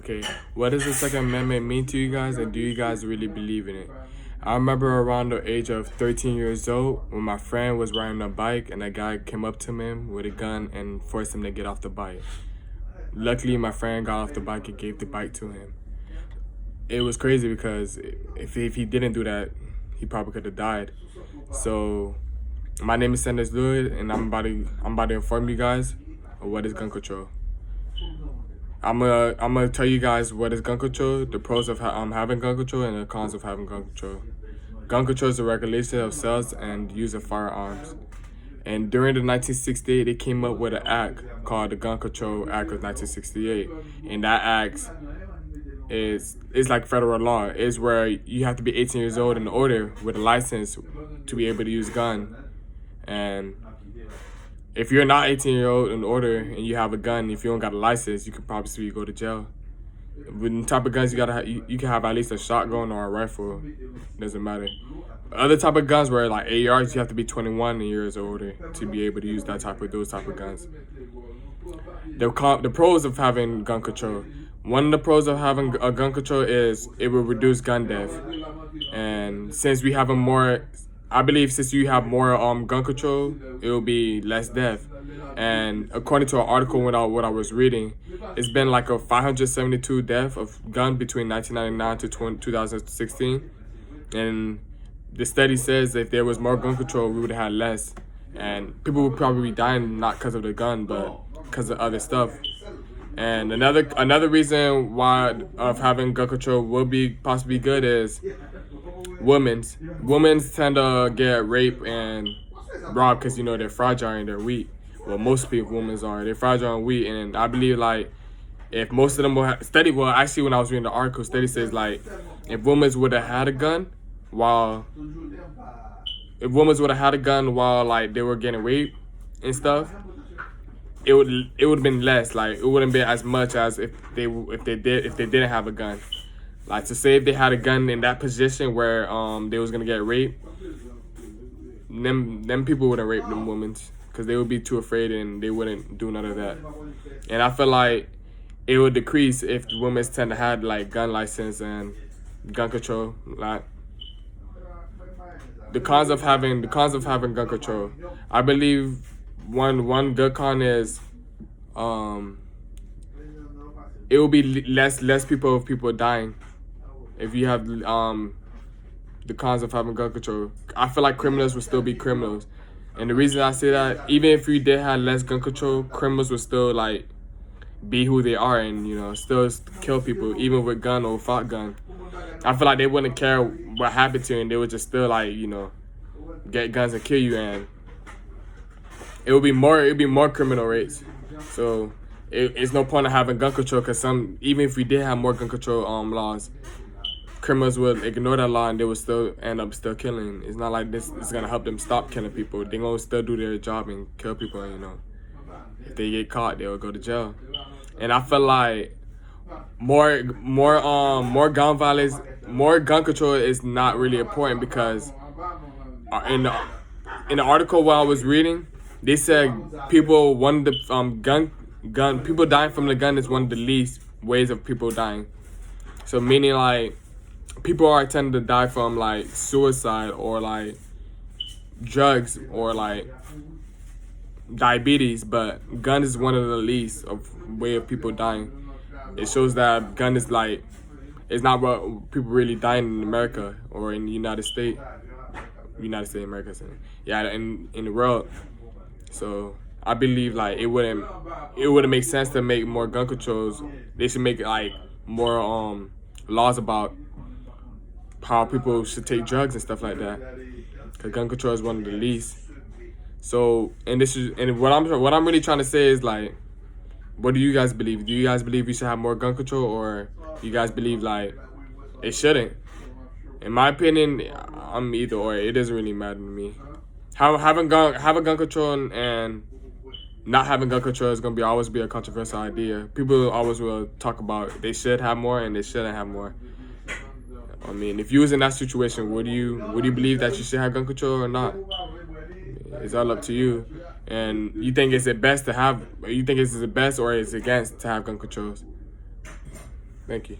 Okay, what does the Second Amendment mean to you guys, and do you guys really believe in it? I remember around the age of 13 years old when my friend was riding a bike and a guy came up to him with a gun and forced him to get off the bike. Luckily, my friend got off the bike and gave the bike to him. It was crazy because if he didn't do that, he probably could have died. So, my name is Sanders Lewis, and I'm about to inform you guys of what is gun control. I'm gonna tell you guys what is gun control, the pros of having gun control, and the cons of having gun control. Gun control is the regulation of sales and use of firearms. And during the 1968, they came up with an act called the Gun Control Act of 1968. And that act is like federal law. It's where you have to be 18 years old and older with a license to be able to use gun. And if you're not 18 years old and older and you have a gun, if you don't got a license, you could probably go to jail. With the type of guns you gotta have, you can have at least a shotgun or a rifle. Doesn't matter. Other type of guns where like ARs, you have to be 21 years older to be able to use those type of guns. The pros of having gun control. One of the pros of having a gun control is it will reduce gun death. And since we have I believe since you have more gun control, it will be less death. And according to an article what I was reading, it's been like a 572 death of gun between 1999 to 2016. And the study says if there was more gun control, we would have had less. And people would probably be dying not because of the gun, but because of other stuff. And another reason why of having gun control will be possibly good is women's tend to get raped and robbed because they're fragile and they're weak. Well, most women's are. They're fragile and weak, and I believe like if most of them will study. Well, actually, when I was reading the article, study says like if women would have had a gun while like they were getting raped and stuff, it would have been less. Like it wouldn't be as much as if they didn't have a gun. Like to say if they had a gun in that position where they was gonna get raped, them people wouldn't rape them women because they would be too afraid and they wouldn't do none of that. And I feel like it would decrease if women tend to have like gun license and gun control. Like the cons of having gun control. I believe one good con is it will be less people dying if you have the cons of having gun control. I feel like criminals will still be criminals. And the reason I say that, even if we did have less gun control, criminals would still like be who they are and still kill people, even with gun or without gun. I feel like they wouldn't care what happened to you, and they would just still like get guns and kill you, and it would be more criminal rates. So it's no point of having gun control because even if we did have more gun control laws, criminals would ignore that law and they would still end up killing. It's not like this is gonna help them stop killing people. They're gonna still do their job and kill people. If they get caught, they'll go to jail. And I feel like more gun violence, more gun control is not really important because in the article while I was reading, they said people people dying from the gun is one of the least ways of people dying. So meaning like people are tending to die from like suicide or like drugs or like diabetes, but gun is one of the least of way of people dying. It shows that gun is like it's not what people really dying in America or in the United States, America, yeah, in the world. So I believe like it wouldn't make sense to make more gun controls. They should make like more laws about how people should take drugs and stuff like that. Cause gun control is one of the least. So and what I'm really trying to say is like, what do you guys believe? Do you guys believe we should have more gun control, or you guys believe like it shouldn't? In my opinion, I'm either or. It doesn't really matter to me. Having gun control and not having gun control is gonna always be a controversial idea. People always will talk about they should have more and they shouldn't have more. I mean, if you was in that situation, would you believe that you should have gun control or not? It's all up to you. And you think it's the best to have? You think it's the best or it's against to have gun controls? Thank you.